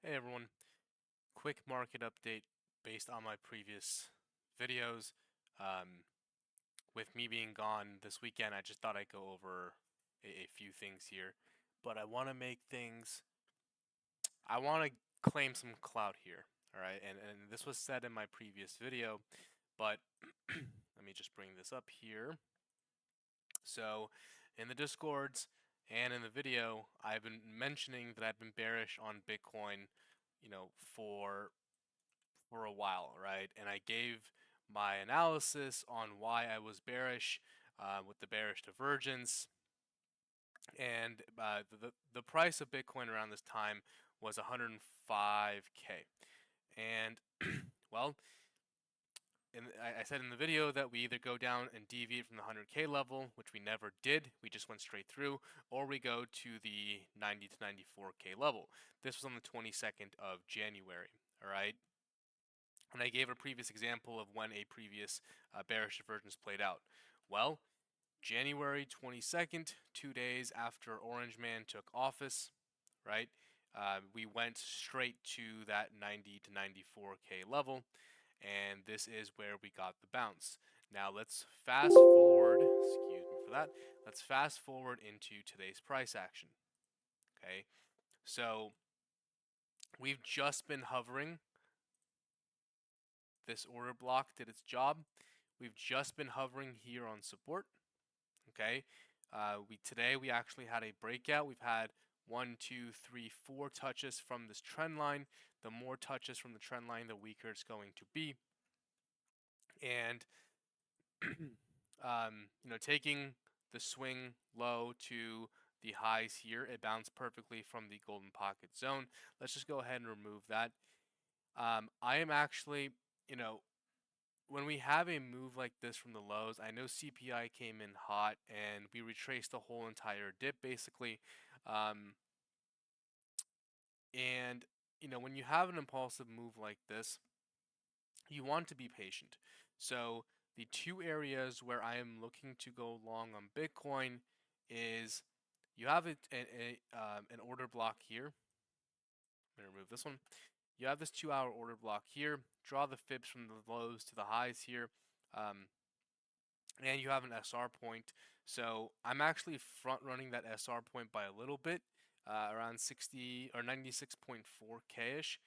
Hey everyone, quick market update based on my previous videos. Um, with me being gone this weekend, I just thought I'd go over a few things here. But I want to I want to claim some clout here. All right, and this was said in my previous video, but let me just bring this up here. So, in the Discords and in the video, I've been mentioning that I've been bearish on Bitcoin, for a while, right? And I gave my analysis on why I was bearish with the bearish divergence. And the price of Bitcoin around this time was 105K. And well, I said in the video that we either go down and deviate from the 100K level, which we never did, we just went straight through, or we go to the 90 to 94K level. This was on the 22nd of January, all right? And I gave a previous example of when a previous bearish divergence played out. Well, January 22nd, 2 days after Orange Man took office, right? We went straight to that 90 to 94K level, and this is where we got the bounce. Now let's fast forward, excuse me for that, let's fast forward into today's price action, okay? So we've just been hovering. This order block did its job. We've just been hovering here on support. Okay. Today we actually had a breakout. We've had 1, 2, 3, 4 touches from this trend line. The more touches from the trend line, the weaker it's going to be. And taking the swing low to the highs here, it bounced perfectly from the golden pocket zone. Let's just go ahead and remove that. I am actually, when we have a move like this from the lows, I know CPI came in hot and we retraced the whole entire dip basically. Um, and when you have an impulsive move like this, you want to be patient. So the two areas where I am looking to go long on Bitcoin is you have an order block here. I'm going to remove this one. You have this 2-hour order block here. Draw the fibs from the lows to the highs here. And you have an SR point. So I'm actually front running that SR point by a little bit, around 60 or 96.4K ish,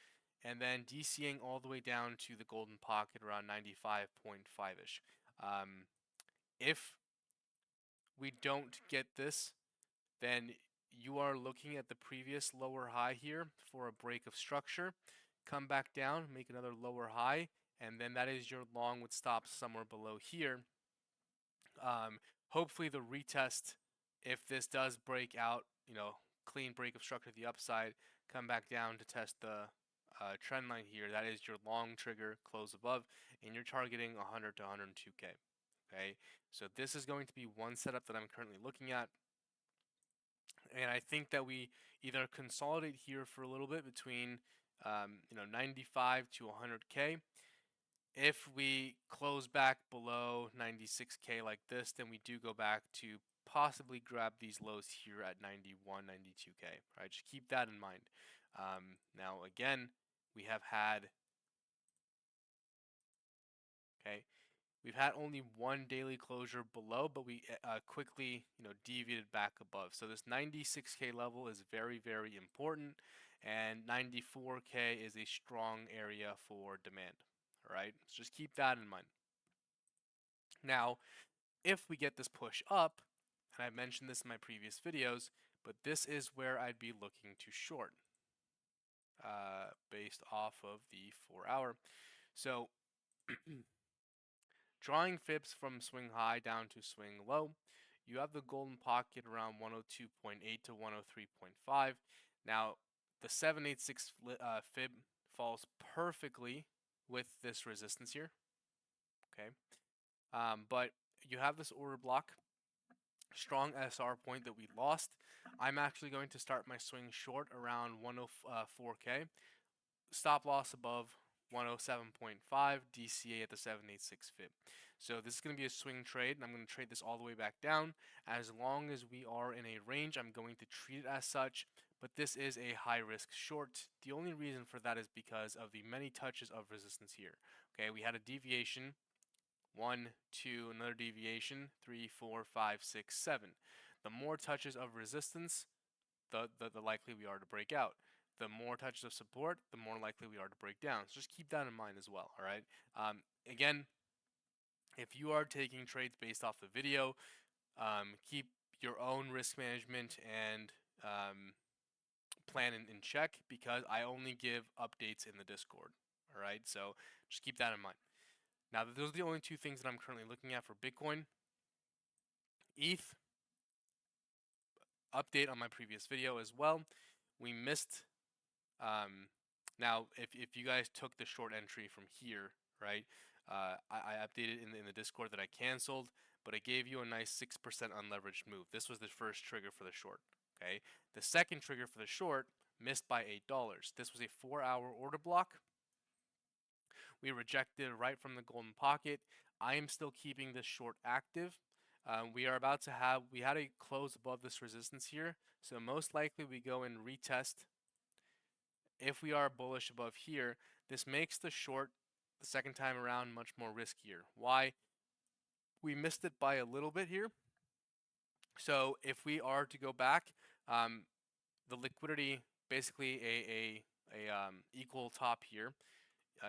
and then DCing all the way down to the golden pocket around 95.5 ish. If we don't get this, then you are looking at the previous lower high here for a break of structure. Come back down, make another lower high, and then that is your long with stops somewhere below here. Hopefully the retest, if this does break out, clean break of structure to the upside, come back down to test the trend line here. That is your long trigger, close above, and you're targeting 100 to 102K. Okay, so this is going to be one setup that I'm currently looking at. And I think that we either consolidate here for a little bit between 95 to 100K. If we close back below 96K like this, then we do go back to possibly grab these lows here at 91, 92K. Right, just keep that in mind. Now again, we have had, okay, we've had only one daily closure below, but we quickly, deviated back above. So this 96K level is very, very important, and 94K is a strong area for demand. All right, so just keep that in mind. Now, if we get this push up, and I mentioned this in my previous videos, but this is where I'd be looking to short based off of the 4-hour. So drawing fibs from swing high down to swing low, you have the golden pocket around 102.8 to 103.5. Now, the 786 fib falls perfectly with this resistance here. Okay. But you have this order block, strong SR point that we lost. I'm actually going to start my swing short around 104K. Stop loss above 107.5, DCA at the 786 fib. So this is going to be a swing trade, and I'm going to trade this all the way back down. As long as we are in a range, I'm going to treat it as such, but this is a high risk short. The only reason for that is because of the many touches of resistance here. Okay, we had a deviation, 1, 2, another deviation, 3, 4, 5, 6, 7. The more touches of resistance, the likely we are to break out. The more touches of support, the more likely we are to break down. So just keep that in mind as well, all right? Again, if you are taking trades based off the video, keep your own risk management and plan in check, because I only give updates in the Discord, all right? So just keep that in mind. Now, those are the only two things that I'm currently looking at for Bitcoin. ETH, update on my previous video as well. We missed, now if you guys took the short entry from here, right, I updated in the Discord that I canceled, but I gave you a nice 6% unleveraged move. This was the first trigger for the short, okay? The second trigger for the short missed by $8. This was a 4-hour order block. We rejected right from the golden pocket. I am still keeping this short active. We had a close above this resistance here, so most likely we go and retest. If we are bullish above here, this makes the short the second time around much more riskier. Why? We missed it by a little bit here. So if we are to go back, the liquidity, basically a equal top here,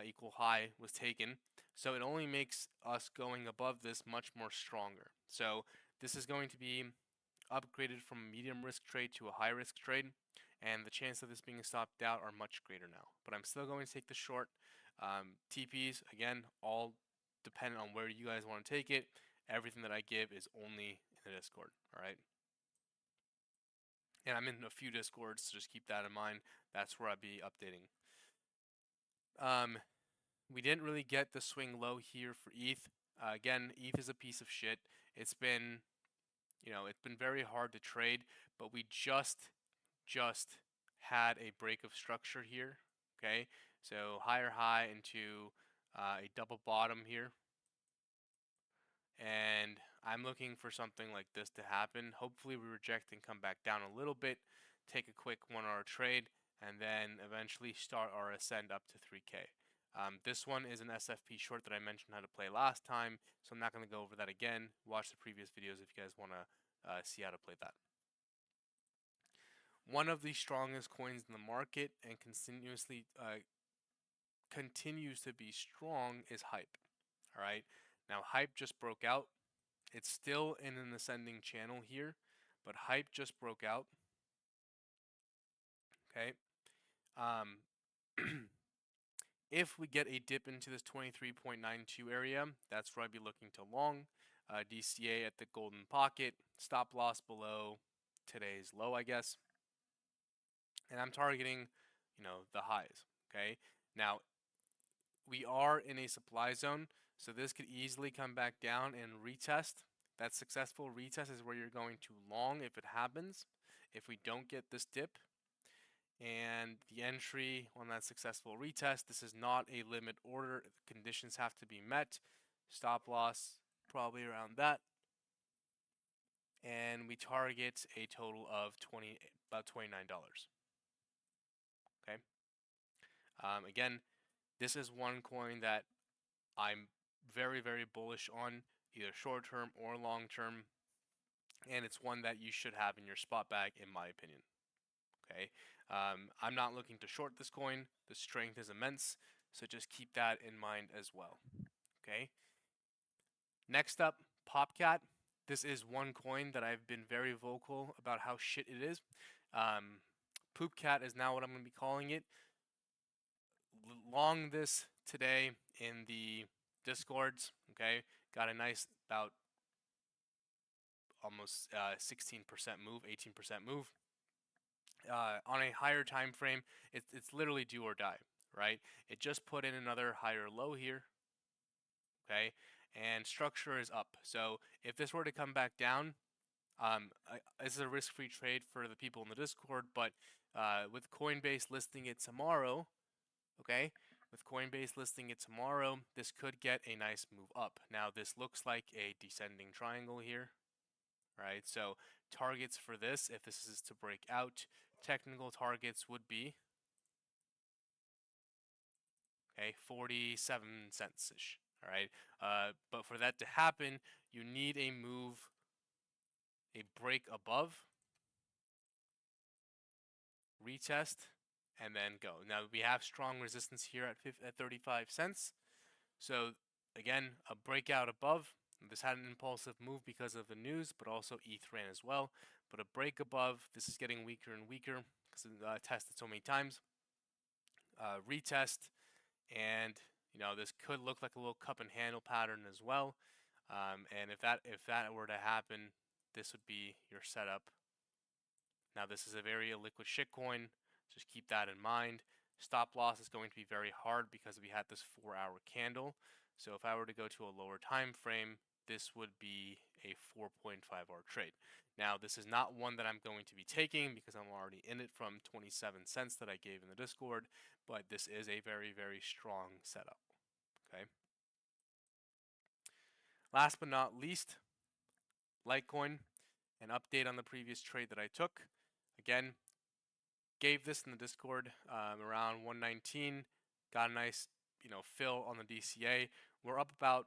equal high was taken. So it only makes us going above this much more stronger. So this is going to be upgraded from a medium risk trade to a high risk trade, and the chance of this being stopped out are much greater now. But I'm still going to take the short. TPs, again, all dependent on where you guys want to take it. Everything that I give is only in the Discord, all right? And I'm in a few Discords, so just keep that in mind. That's where I'll be updating. We didn't really get the swing low here for ETH. Again, ETH is a piece of shit. It's been very hard to trade, but we just had a break of structure here. Okay, so higher high into a double bottom here, and I'm looking for something like this to happen. Hopefully we reject and come back down a little bit, take a quick 1-hour trade, and then eventually start our ascend up to 3K. This one is an SFP short that I mentioned how to play last time, so I'm not going to go over that again. Watch the previous videos if you guys want to see how to play that. One of the strongest coins in the market and continues to be strong is Hype. All right, now Hype just broke out. It's still in an ascending channel here, but Hype just broke out. Okay. If we get a dip into this 23.92 area, that's where I'd be looking to long. DCA at the golden pocket, stop loss below today's low, I guess. And I'm targeting, the highs. Okay. Now, we are in a supply zone, so this could easily come back down and retest. That successful retest is where you're going to long if it happens. If we don't get this dip, and the entry on that successful retest, this is not a limit order. The conditions have to be met. Stop loss probably around that, and we target a total of about $29. Okay. Again, this is one coin that I'm very, very bullish on, either short term or long term, and it's one that you should have in your spot bag, in my opinion. Okay, I'm not looking to short this coin. The strength is immense, so just keep that in mind as well. Okay. Next up, Popcat. This is one coin that I've been very vocal about how shit it is. Popcat is now what I'm going to be calling it. Long this today in the Discords. Okay, got a nice about almost 16% move, 18% move. On a higher time frame, it's literally do or die, right? It just put in another higher low here, okay, and structure is up. So if this were to come back down, this is a risk-free trade for the people in the Discord, but with Coinbase listing it tomorrow, okay, with Coinbase listing it tomorrow, this could get a nice move up. Now this looks like a descending triangle here, right? So targets for this, if this is to break out, technical targets would be, okay, 47 cents ish. All right, but for that to happen, you need a move, a break above, retest, and then go. Now we have strong resistance here at 35 cents. So again, a breakout above. This had an impulsive move because of the news, but also ETH ran as well. But a break above, this is getting weaker and weaker because it tested so many times. Retest, and this could look like a little cup and handle pattern as well. And if that were to happen, this would be your setup. Now this is a very illiquid shitcoin. Just keep that in mind. Stop loss is going to be very hard because we had this 4-hour candle. So if I were to go to a lower time frame, this would be a 4.5-hour trade. Now this is not one that I'm going to be taking because I'm already in it from 27 cents that I gave in the Discord, but this is a very, very strong setup. Okay. Last but not least, Litecoin, an update on the previous trade that I took. Again, gave this in the Discord around 119, got a nice fill on the DCA. We're up about,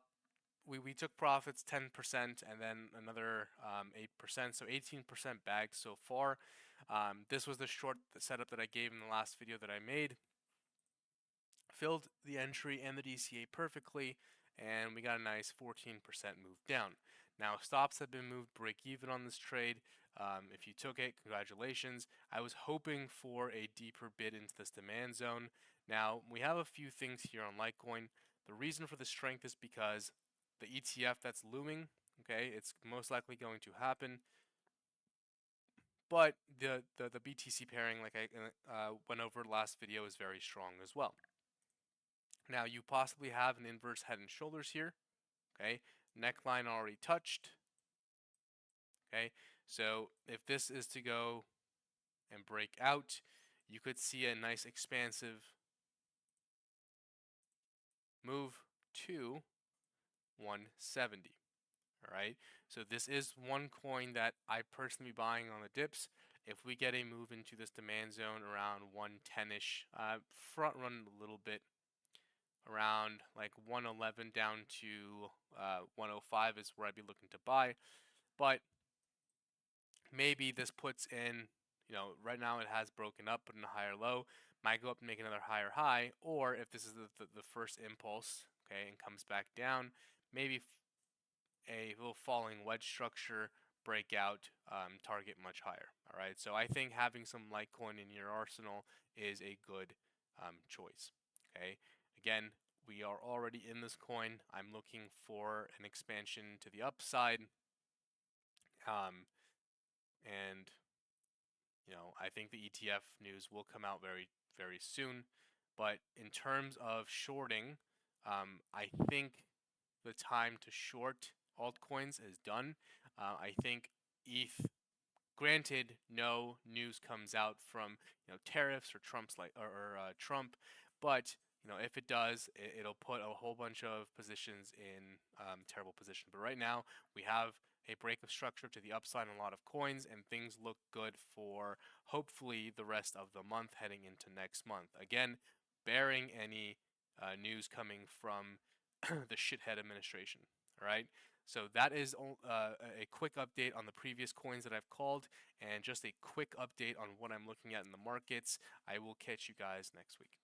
we took profits 10% and then another 8%, so 18% bagged so far. This was the short setup that I gave in the last video that I made. Filled the entry and the DCA perfectly, and we got a nice 14% move down. Now stops have been moved break even on this trade. If you took it, congratulations. I was hoping for a deeper bid into this demand zone. Now we have a few things here on Litecoin. The reason for the strength is because the ETF that's looming, okay, it's most likely going to happen. But the BTC pairing, like I went over last video, is very strong as well. Now you possibly have an inverse head and shoulders here, okay? Neckline already touched, okay? So if this is to go and break out, you could see a nice expansive move to 170, all right? So this is one coin that I personally be buying on the dips. If we get a move into this demand zone around 110-ish, front run a little bit, around like 111 down to 105 is where I'd be looking to buy. But maybe this puts in, right now it has broken up, put in a higher low, might go up and make another higher high, or if this is the first impulse, okay, and comes back down, maybe a little falling wedge structure, breakout, target much higher. All right, so I think having some Litecoin in your arsenal is a good choice. Okay, again, we are already in this coin. I'm looking for an expansion to the upside, and I think the ETF news will come out very, very soon. But in terms of shorting, I think the time to short altcoins is done. I think ETH, granted, no news comes out from tariffs or Trump, but if it does, it'll put a whole bunch of positions in terrible position. But right now, we have a break of structure to the upside on a lot of coins, and things look good for hopefully the rest of the month heading into next month. Again, bearing any news coming from the shithead administration. All right. So that is a quick update on the previous coins that I've called, and just a quick update on what I'm looking at in the markets. I will catch you guys next week.